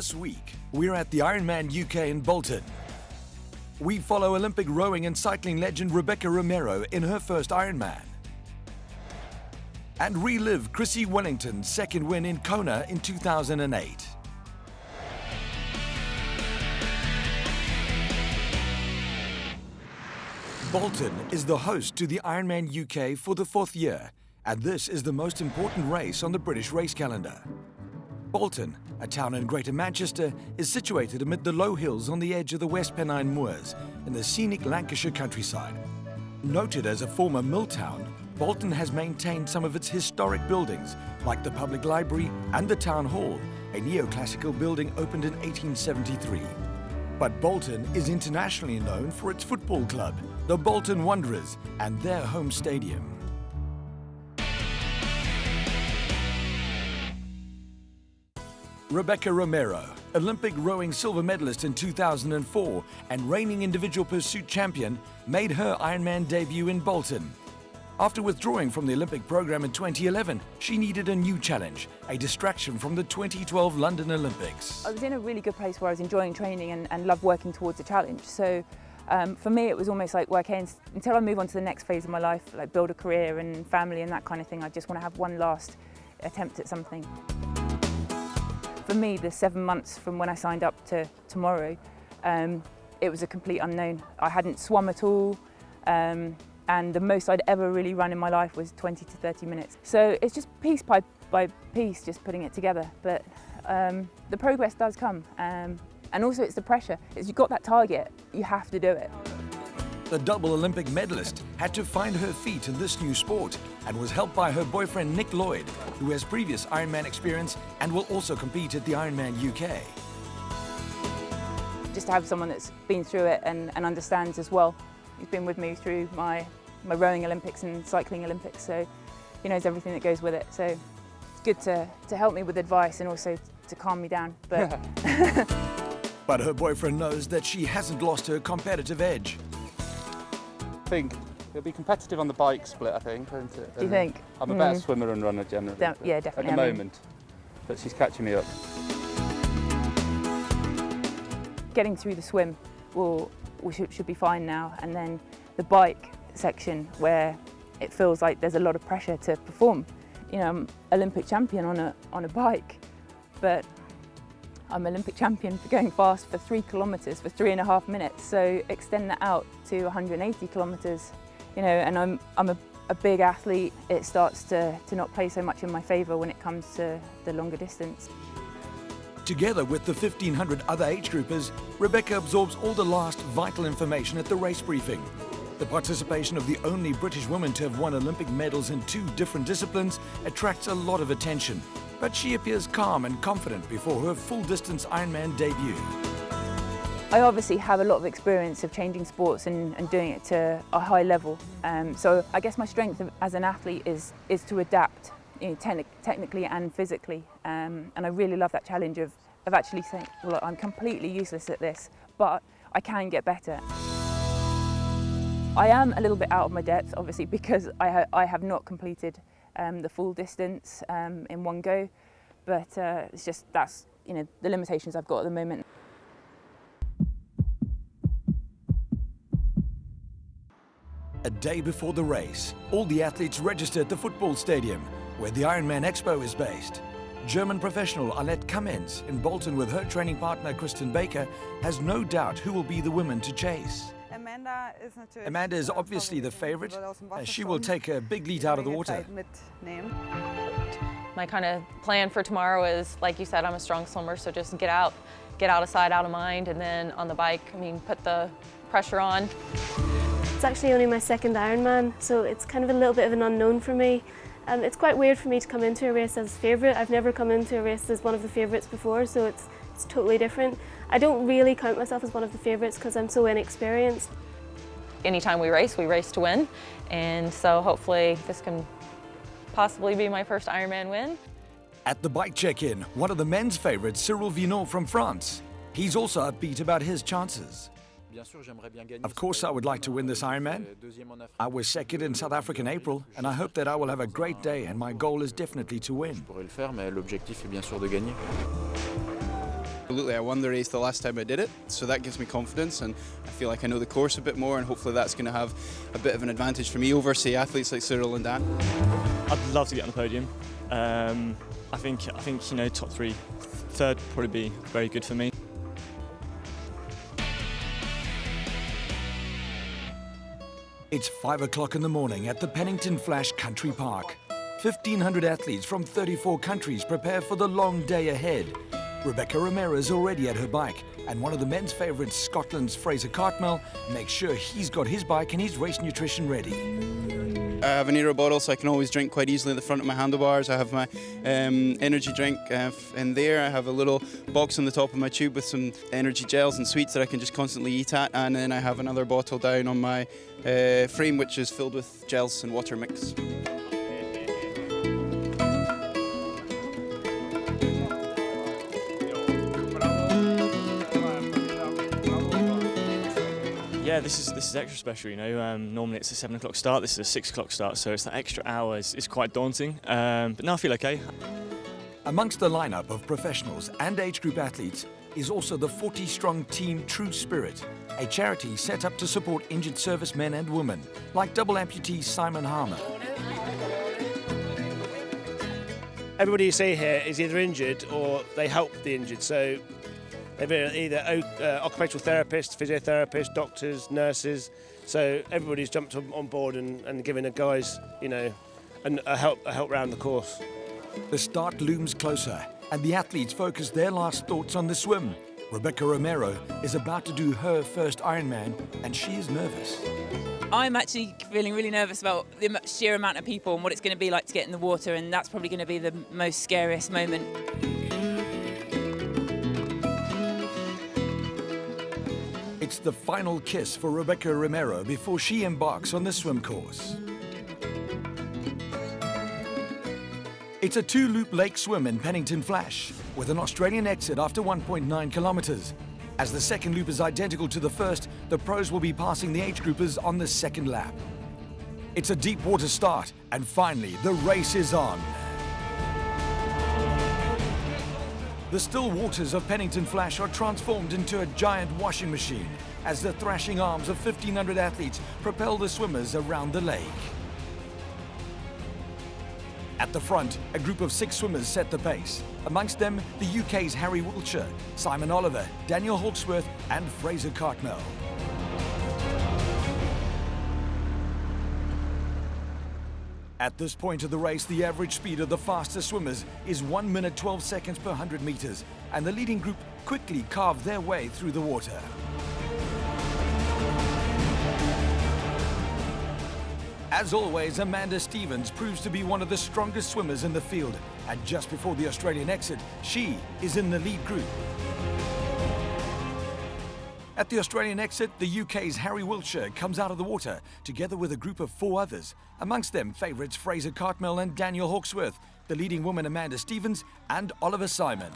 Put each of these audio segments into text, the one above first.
This week, we're at the IRONMAN UK in Bolton. We follow Olympic rowing and cycling legend Rebecca Romero in her first Ironman. And relive Chrissy Wellington's second win in Kona in 2008. Bolton is the host to the IRONMAN UK for the 4th year, and this is the most important race on the British race calendar. Bolton, a town in Greater Manchester, is situated amid the low hills on the edge of the West Pennine Moors in the scenic Lancashire countryside. Noted as a former mill town, Bolton has maintained some of its historic buildings, like the Public Library and the Town Hall, a neoclassical building opened in 1873. But Bolton is internationally known for its football club, the Bolton Wanderers, and their home stadium. Rebecca Romero, Olympic rowing silver medalist in 2004 and reigning individual pursuit champion, made her Ironman debut in Bolton. After withdrawing from the Olympic program in 2011, she needed a new challenge, a distraction from the 2012 London Olympics. I was in a really good place where I was enjoying training and loved working towards a challenge. So for me, it was almost like, well, okay, until I move on to the next phase of my life, like build a career and family and that kind of thing, I just want to have one last attempt at something. For me, the 7 months from when I signed up to tomorrow, it was a complete unknown. I hadn't swum at all, and the most I'd ever really run in my life was 20 to 30 minutes. So it's just piece by piece, just putting it together. But the progress does come, and also it's the pressure. As you've got that target, you have to do it. The double Olympic medalist had to find her feet in this new sport and was helped by her boyfriend Nick Lloyd, who has previous Ironman experience and will also compete at the IRONMAN UK. Just to have someone that's been through it and understands as well. He's been with me through my rowing Olympics and cycling Olympics, so he knows everything that goes with it. So it's good to help me with advice and also to calm me down. But, but her boyfriend knows that she hasn't lost her competitive edge. I think it'll be competitive on the bike split, I think, won't it? Do you think? I'm a better swimmer and runner generally. Yeah, definitely. At the moment, but she's catching me up. Getting through the swim should be fine now, and then the bike section where it feels like there's a lot of pressure to perform. You know, I'm Olympic champion on a bike, but I'm Olympic champion for going fast for 3 kilometres for 3.5 minutes. So extend that out to 180 kilometres, you know, and I'm a big athlete. It starts to not play so much in my favour when it comes to the longer distance. Together with the 1,500 other age groupers, Rebecca absorbs all the last vital information at the race briefing. The participation of the only British woman to have won Olympic medals in 2 different disciplines attracts a lot of attention, but she appears calm and confident before her full-distance Ironman debut. I obviously have a lot of experience of changing sports and doing it to a high level. So I guess my strength as an athlete is to adapt, you know, technically and physically. And I really love that challenge of actually saying, well, I'm completely useless at this, but I can get better. I am a little bit out of my depth, obviously, because I have not completed the full distance in one go, but it's just that's, you know, the limitations I've got at the moment. A day before the race, all the athletes register at the football stadium, where the Ironman Expo is based. German professional Annette Kamens, in Bolton with her training partner Kristen Baker, has no doubt who will be the woman to chase. Amanda is obviously the favourite. She will take a big lead out of the water. My kind of plan for tomorrow is, like you said, I'm a strong swimmer, so just get out of sight, out of mind, and then on the bike, I mean, put the pressure on. It's actually only my 2nd Ironman, so it's kind of a little bit of an unknown for me. It's quite weird for me to come into a race as favourite. I've never come into a race as one of the favourites before, so it's totally different. I don't really count myself as one of the favourites because I'm so inexperienced. Anytime we race to win, and so hopefully this can possibly be my first Ironman win. At the bike check-in, one of the men's favourites, Cyril Vignot from France. He's also upbeat about his chances. Of course, I would like to win this Ironman. I was 2nd in South Africa in April, and I hope that I will have a great day, and my goal is definitely to win. Absolutely, I won the race the last time I did it, so that gives me confidence, and I feel like I know the course a bit more, and hopefully that's going to have a bit of an advantage for me over, say, athletes like Cyril and Dan. I'd love to get on the podium. I think you know, top three, third would probably be very good for me. It's 5 o'clock in the morning at the Pennington Flash Country Park. 1,500 athletes from 34 countries prepare for the long day ahead. Rebecca Romero is already at her bike, and one of the men's favourites, Scotland's Fraser Cartmel, makes sure he's got his bike and his race nutrition ready. I have an Aero bottle, so I can always drink quite easily at the front of my handlebars. I have my energy drink in there. I have a little box on the top of my tube with some energy gels and sweets that I can just constantly eat at, and then I have another bottle down on my frame which is filled with gels and water mix. Yeah, this is extra special, you know. Normally it's a 7 o'clock start, this is a 6 o'clock start, so it's that extra hour is quite daunting, but now I feel okay. Amongst the lineup of professionals and age group athletes is also the 40-strong team True Spirit, a charity set up to support injured servicemen and women, like double amputee Simon Harmer. Everybody you see here is either injured or they help the injured, so they're either occupational therapists, physiotherapists, doctors, nurses, so everybody's jumped on board and given the guys, you know, a help round the course. The start looms closer, and the athletes focus their last thoughts on the swim. Rebecca Romero is about to do her first Ironman, and she is nervous. I'm actually feeling really nervous about the sheer amount of people and what it's going to be like to get in the water, and that's probably going to be the most scariest moment. It's the final kiss for Rebecca Romero before she embarks on the swim course. It's a 2-loop lake swim in Pennington Flash, with an Australian exit after 1.9 kilometres. As the second loop is identical to the first, the pros will be passing the age groupers on the second lap. It's a deep water start, and finally, the race is on. The still waters of Pennington Flash are transformed into a giant washing machine as the thrashing arms of 1,500 athletes propel the swimmers around the lake. At the front, a group of 6 swimmers set the pace. Amongst them, the UK's Harry Wiltshire, Simon Oliver, Daniel Halksworth and Fraser Cartmel. At this point of the race, the average speed of the fastest swimmers is 1 minute 12 seconds per 100 metres, and the leading group quickly carve their way through the water. As always, Amanda Stevens proves to be one of the strongest swimmers in the field, and just before the Australian exit, she is in the lead group. At the Australian exit, the UK's Harry Wiltshire comes out of the water, together with a group of 4 others, amongst them favourites Fraser Cartmel and Daniel Halksworth, the leading woman Amanda Stevens and Oliver Simon.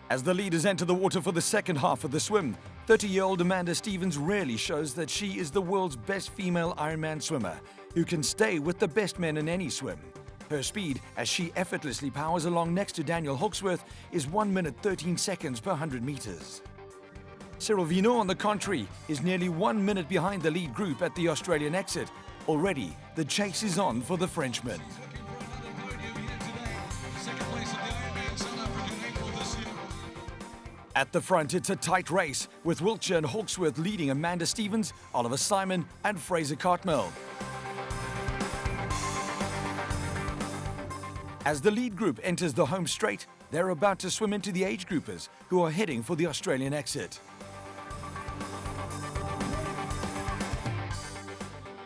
As the leaders enter the water for the second half of the swim, 30-year-old Amanda Stevens rarely shows that she is the world's best female Ironman swimmer, who can stay with the best men in any swim. Her speed, as she effortlessly powers along next to Daniel Halksworth, is 1 minute 13 seconds per 100 metres. Cyril Vignot, on the contrary, is nearly 1 minute behind the lead group at the Australian exit. Already, the chase is on for the Frenchman. At the front, it's a tight race, with Wiltshire and Halksworth leading Amanda Stevens, Oliver Simon and Fraser Cartmel. As the lead group enters the home straight, they're about to swim into the age groupers, who are heading for the Australian exit.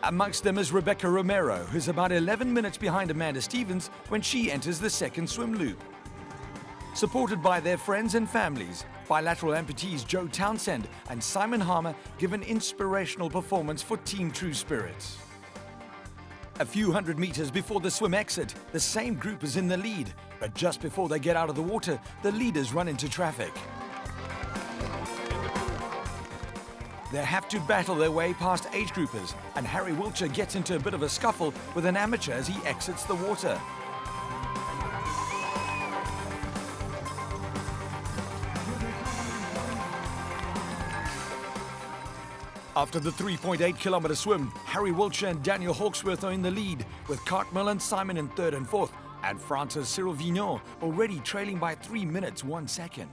Amongst them is Rebecca Romero, who's about 11 minutes behind Amanda Stevens when she enters the second swim loop. Supported by their friends and families, bilateral amputees Joe Townsend and Simon Harmer give an inspirational performance for Team True Spirit. A few hundred metres before the swim exit, the same group is in the lead, but just before they get out of the water, the leaders run into traffic. They have to battle their way past age groupers, and Harry Wiltshire gets into a bit of a scuffle with an amateur as he exits the water. After the 3.8-kilometre swim, Harry Wiltshire and Daniel Halksworth are in the lead, with Cartmel and Simon in third and fourth, and France's Cyril Vignon already trailing by 3 minutes 1 second.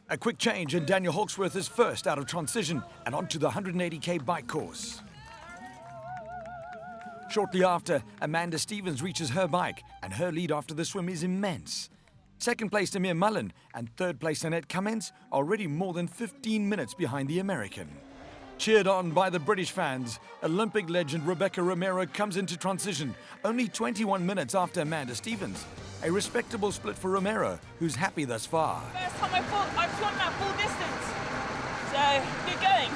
A quick change and Daniel Halksworth is first out of transition and onto the 180k bike course. Shortly after, Amanda Stevens reaches her bike, and her lead after the swim is immense. Second place Eimear Mullan and third place Annette Cummins are already more than 15 minutes behind the American. Cheered on by the British fans, Olympic legend Rebecca Romero comes into transition only 21 minutes after Amanda Stevens. A respectable split for Romero, who's happy thus far. First time I've flown that full distance, so good going.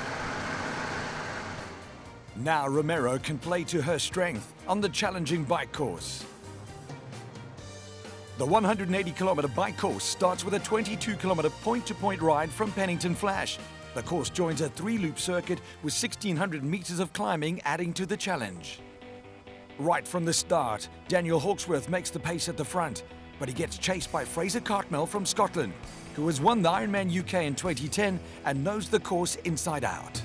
Now Romero can play to her strength on the challenging bike course. The 180-kilometre bike course starts with a 22-kilometre point-to-point ride from Pennington Flash. The course joins a 3-loop circuit with 1,600 metres of climbing adding to the challenge. Right from the start, Daniel Halksworth makes the pace at the front, but he gets chased by Fraser Cartmel from Scotland, who has won the IRONMAN UK in 2010 and knows the course inside out.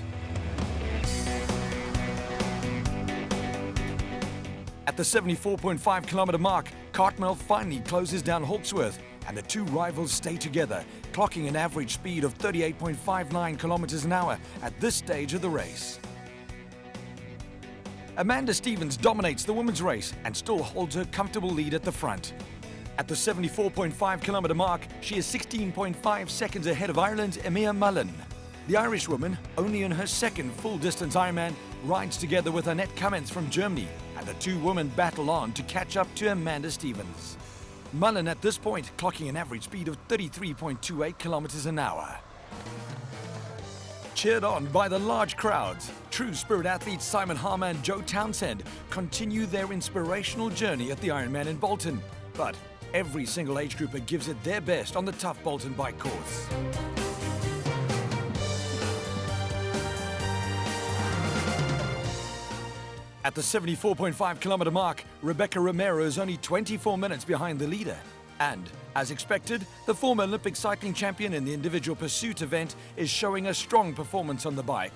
At the 74.5-kilometre mark, Cartmel finally closes down Halksworth, and the two rivals stay together, clocking an average speed of 38.59 kilometres an hour at this stage of the race. Amanda Stevens dominates the women's race and still holds her comfortable lead at the front. At the 74.5-kilometre mark, she is 16.5 seconds ahead of Ireland's Eimear Mullan. The Irish woman, only in her second full-distance Ironman, rides together with Annette Cummins from Germany, and the two women battle on to catch up to Amanda Stevens. Mullan at this point clocking an average speed of 33.28 kilometres an hour. Cheered on by the large crowds, true spirit athletes Simon Harmer and Joe Townsend continue their inspirational journey at the Ironman in Bolton. But every single age grouper gives it their best on the tough Bolton bike course. At the 74.5-kilometre mark, Rebecca Romero is only 24 minutes behind the leader. And, as expected, the former Olympic cycling champion in the individual pursuit event is showing a strong performance on the bike.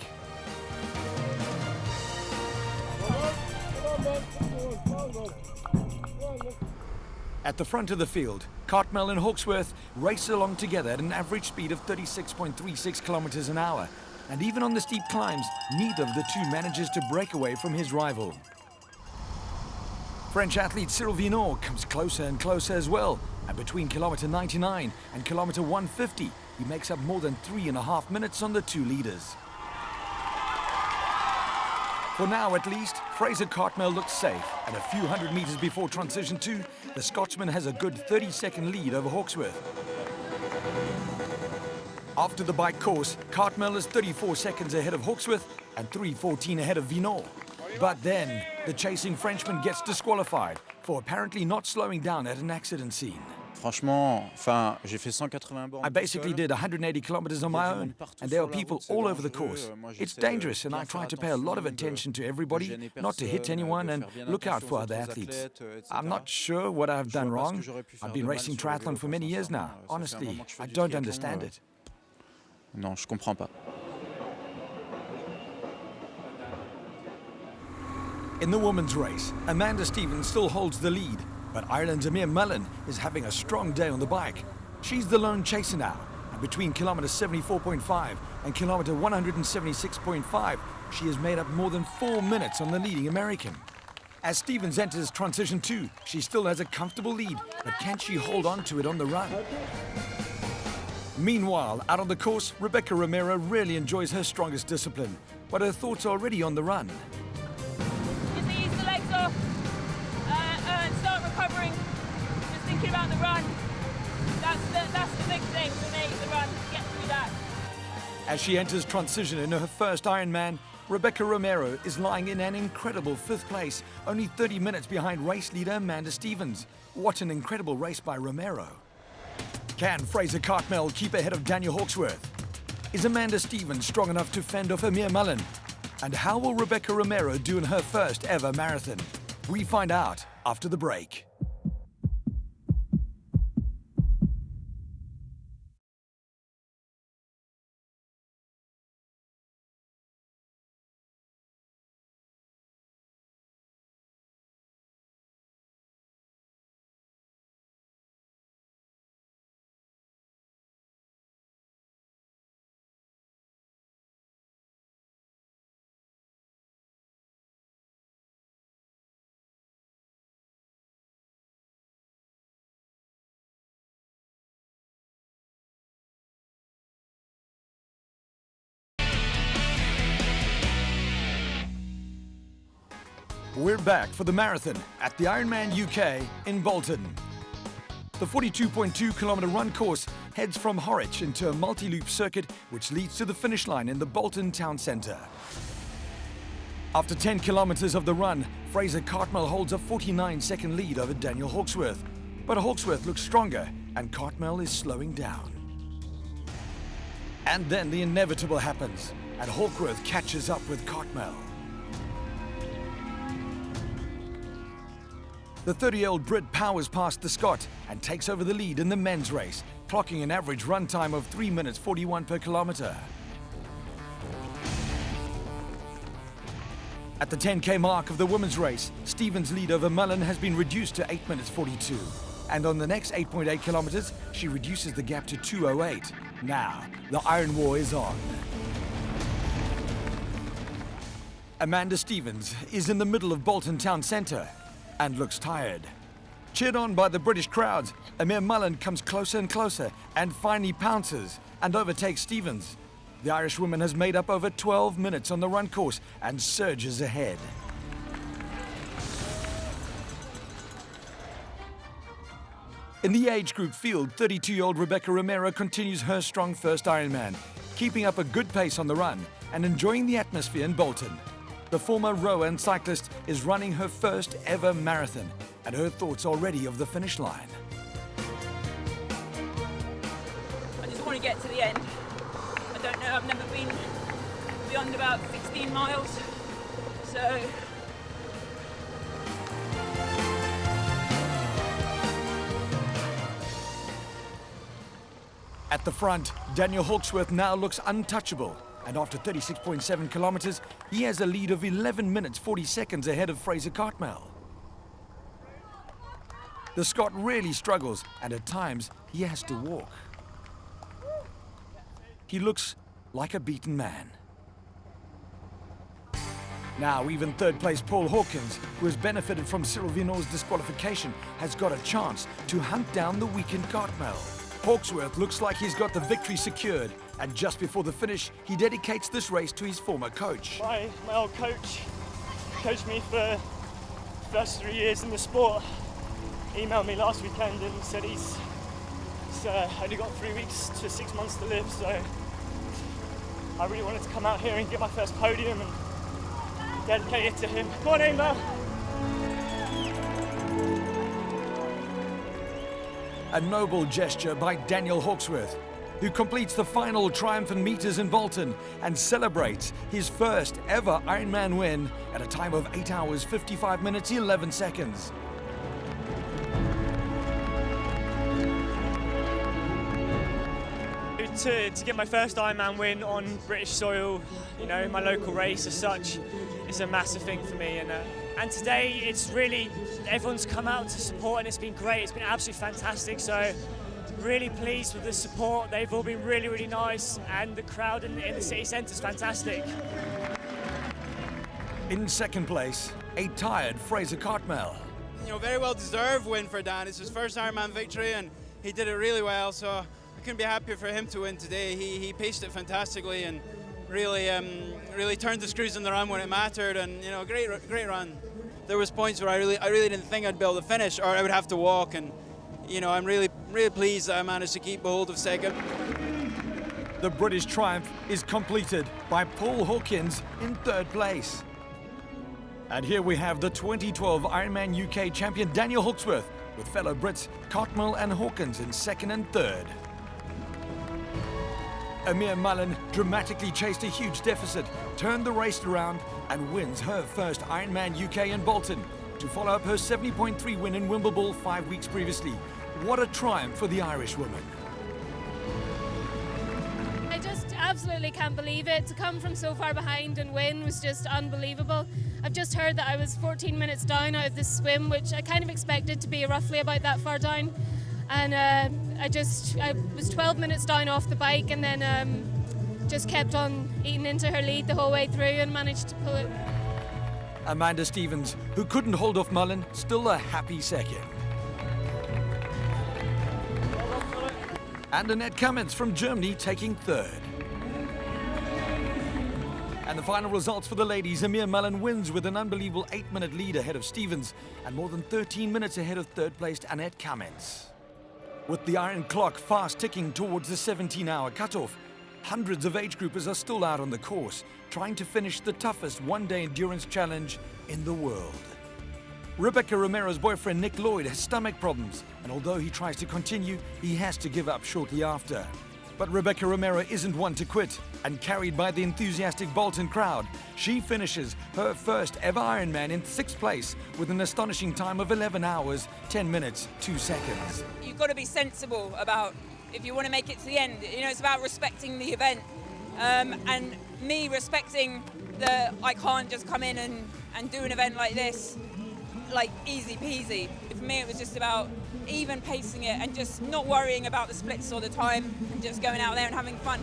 At the front of the field, Cartmel and Halksworth race along together at an average speed of 36.36 kilometres an hour. And even on the steep climbs, neither of the two manages to break away from his rival. French athlete Cyril Vignon comes closer and closer as well, and between kilometre 99 and kilometre 150, he makes up more than 3.5 minutes on the two leaders. For now at least, Fraser Cartmel looks safe, and a few hundred metres before transition 2, the Scotsman has a good 30-second lead over Halksworth. After the bike course, Cartmel is 34 seconds ahead of Halksworth and 3:14 ahead of Vignon. But then, the chasing Frenchman gets disqualified for apparently not slowing down at an accident scene. I basically did 180 kilometers on my own, and there are people all over the course. It's dangerous, and I try to pay a lot of attention to everybody, not to hit anyone, and look out for other athletes. I'm not sure what I've done wrong. I've been racing triathlon for many years now. Honestly, I don't understand it. Non, je comprends pas. In the women's race, Amanda Stevens still holds the lead, but Ireland's Eimear Mullan is having a strong day on the bike. She's the lone chaser now, and between kilometre 74.5 and kilometre 176.5, she has made up more than 4 minutes on the leading American. As Stevens enters transition 2, she still has a comfortable lead, but can she hold on to it on the run? Meanwhile, out on the course, Rebecca Romero really enjoys her strongest discipline, but her thoughts are already on the run. Just ease the legs off and start recovering. Just thinking about the run. That's the big thing for me, the run. Get through that. As she enters transition in her first Ironman, Rebecca Romero is lying in an incredible 5th place, only 30 minutes behind race leader Amanda Stevens. What an incredible race by Romero. Can Fraser Cartmel keep ahead of Daniel Halksworth? Is Amanda Stevens strong enough to fend off Eimear Mullan? And how will Rebecca Romero do in her first ever marathon? We find out after the break. We're back for the marathon at the Ironman UK in Bolton. The 42.2-kilometre run course heads from Horwich into a multi-loop circuit which leads to the finish line in the Bolton town centre. After 10 kilometres of the run, Fraser Cartmel holds a 49-second lead over Daniel Halksworth. But Halksworth looks stronger and Cartmel is slowing down. And then the inevitable happens and Halksworth catches up with Cartmel. The 30-year-old Brit powers past the Scot and takes over the lead in the men's race, clocking an average run time of 3 minutes 41 per kilometre. At the 10k mark of the women's race, Stevens' lead over Mullan has been reduced to 8 minutes 42. And on the next 8.8 kilometres, she reduces the gap to 2:08. Now, the Iron War is on. Amanda Stevens is in the middle of Bolton town centre and looks tired. Cheered on by the British crowds, Eimear Mullan comes closer and closer and finally pounces and overtakes Stevens. The Irish woman has made up over 12 minutes on the run course and surges ahead. In the age group field, 32-year-old Rebecca Romero continues her strong first Ironman, keeping up a good pace on the run and enjoying the atmosphere in Bolton. The former rower and cyclist is running her first ever marathon, and her thoughts already of the finish line. I just want to get to the end. I don't know, I've never been beyond about 16 miles, so... At the front, Daniel Halksworth now looks untouchable, and after 36.7 kilometres, he has a lead of 11 minutes 40 seconds ahead of Fraser Cartmel. The Scot really struggles, and at times he has to walk. He looks like a beaten man. Now even third place Paul Hawkins, who has benefited from Cyril Vinor's disqualification, has got a chance to hunt down the weakened Cartmel. Halksworth looks like he's got the victory secured, and just before the finish, he dedicates this race to his former coach. My old coach coached me for the first 3 years in the sport. He emailed me last weekend and said he's only got 3 weeks to 6 months to live, so I really wanted to come out here and get my first podium and dedicate it to him. Come on, Eimear! A noble gesture by Daniel Halksworth, who completes the final triumphant meters in Bolton and celebrates his first ever Ironman win at a time of 8 hours 55 minutes 11 seconds. To get my first Ironman win on British soil, you know, my local race as such, is a massive thing for me. And today it's really, everyone's come out to support and it's been great. It's been absolutely fantastic. So really pleased with the support. They've all been really, really nice, and the crowd in the city centre is fantastic. In second place, a tired Fraser Cartmel. You know, very well deserved win for Dan. It's his first Ironman victory and he did it really well, so I couldn't be happier for him to win today. He paced it fantastically and really turned the screws in the run when it mattered, and you know, great run. There was points where I really didn't think I'd be able to finish, or I would have to walk, and you know, I'm really pleased that I managed to keep hold of second. The British triumph is completed by Paul Hawkins in third place. And here we have the 2012 Ironman UK champion Daniel Halksworth with fellow Brits Cartmel and Hawkins in second and third. Eimear Mullan dramatically chased a huge deficit, turned the race around and wins her first Ironman UK in Bolton to follow up her 70.3 win in Wimbledon 5 weeks previously. What a triumph for the Irish woman. I just absolutely can't believe it. To come from so far behind and win was just unbelievable. I've just heard that I was 14 minutes down out of this swim, which I kind of expected to be roughly about that far down. And I was 12 minutes down off the bike, and then just kept on eating into her lead the whole way through and managed to pull it. Amanda Stevens, who couldn't hold off Mullan, still a happy second. And Annette Cummins from Germany taking third. And the final results for the ladies, Eimear Mullan wins with an unbelievable 8-minute lead ahead of Stevens and more than 13 minutes ahead of third-placed Annette Kamens. With the iron clock fast ticking towards the 17-hour cutoff, hundreds of age groupers are still out on the course, trying to finish the toughest one-day endurance challenge in the world. Rebecca Romero's boyfriend Nick Lloyd has stomach problems, and although he tries to continue, he has to give up shortly after. But Rebecca Romero isn't one to quit, and carried by the enthusiastic Bolton crowd, she finishes her first ever Ironman in 6th place with an astonishing time of 11 hours, 10 minutes, 2 seconds. You've got to be sensible about if you want to make it to the end. You know, it's about respecting the event, and me respecting that I can't just come in and do an event like this like easy peasy. For me it was just about even pacing it and just not worrying about the splits all the time and just going out there and having fun.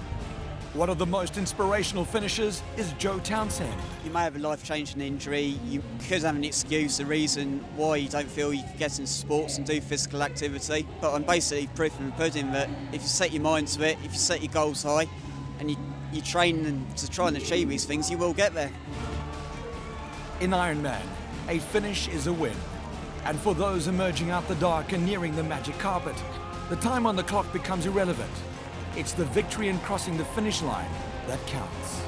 One of the most inspirational finishers is Joe Townsend. You may have a life-changing injury, you could have an excuse, a reason why you don't feel you can get into sports and do physical activity, but I'm basically proof in the pudding that if you set your mind to it, if you set your goals high and you train to try and achieve these things, you will get there. In Ironman, a finish is a win. And for those emerging out the dark and nearing the magic carpet, the time on the clock becomes irrelevant. It's the victory and crossing the finish line that counts.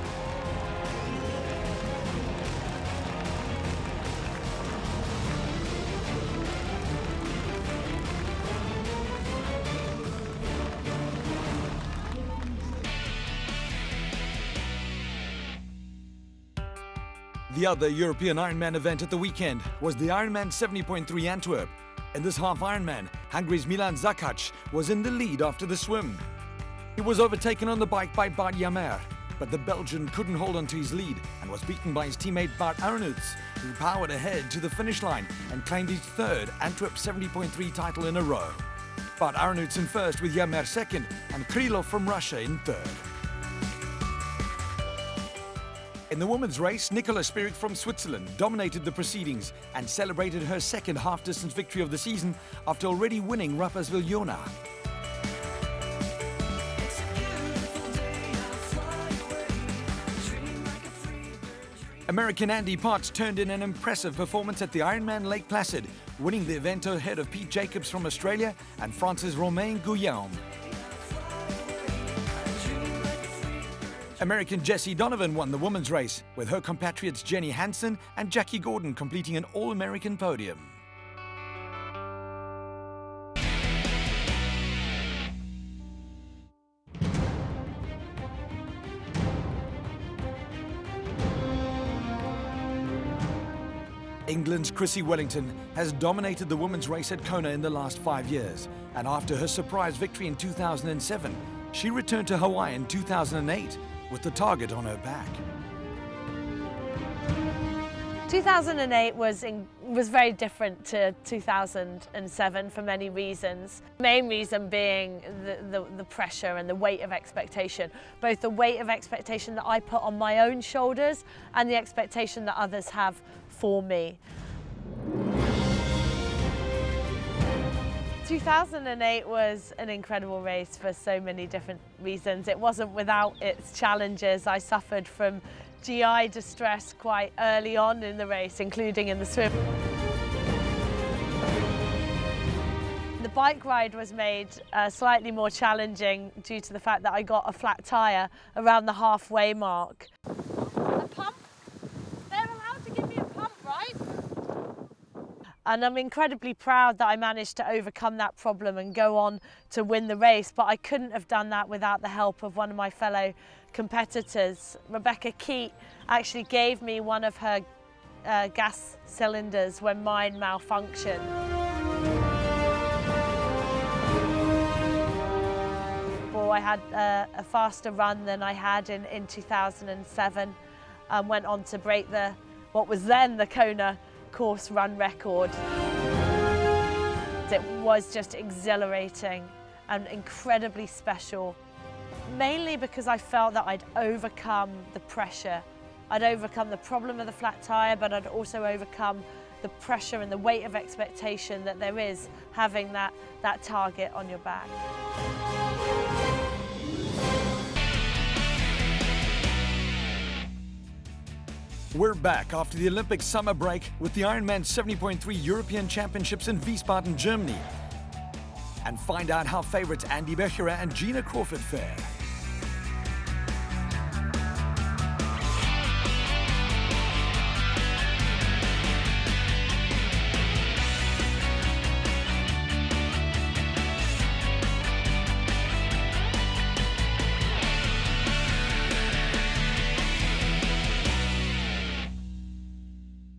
The other European Ironman event at the weekend was the Ironman 70.3 Antwerp. In this half Ironman, Hungary's Milan Zakac was in the lead after the swim. He was overtaken on the bike by Bart Jammer, but the Belgian couldn't hold on to his lead and was beaten by his teammate Bart Arnouts, who powered ahead to the finish line and claimed his third Antwerp 70.3 title in a row. Bart Arnouts in first with Jammer second and Krylov from Russia in third. In the women's race, Nicola Spirig from Switzerland dominated the proceedings and celebrated her second half-distance victory of the season after already winning Rapperswil-Jona. American Andy Potts turned in an impressive performance at the Ironman Lake Placid, winning the event ahead of Pete Jacobs from Australia and France's Romain Guillaume. American Jessie Donovan won the women's race, with her compatriots Jenny Hansen and Jackie Gordon completing an All-American podium. England's Chrissie Wellington has dominated the women's race at Kona in the last 5 years, and after her surprise victory in 2007, she returned to Hawaii in 2008 with the target on her back. 2008 was very different to 2007 for many reasons. The main reason being the pressure and the weight of expectation, both the weight of expectation that I put on my own shoulders and the expectation that others have for me. 2008 was an incredible race for so many different reasons. It wasn't without its challenges. I suffered from GI distress quite early on in the race, including in the swim. The bike ride was made slightly more challenging due to the fact that I got a flat tyre around the halfway mark. A pump? They're allowed to give me a pump, right? And I'm incredibly proud that I managed to overcome that problem and go on to win the race, but I couldn't have done that without the help of one of my fellow competitors. Rebecca Keat actually gave me one of her gas cylinders when mine malfunctioned. Well, I had a faster run than I had in 2007 and went on to break what was then the Kona course run record. It was just exhilarating and incredibly special, mainly because I felt that I'd overcome the pressure. I'd overcome the problem of the flat tyre, but I'd also overcome the pressure and the weight of expectation that there is having that target on your back. We're back after the Olympic summer break with the Ironman 70.3 European Championships in Wiesbaden, Germany. And find out how favourites Andy Becherer and Gina Crawford fare.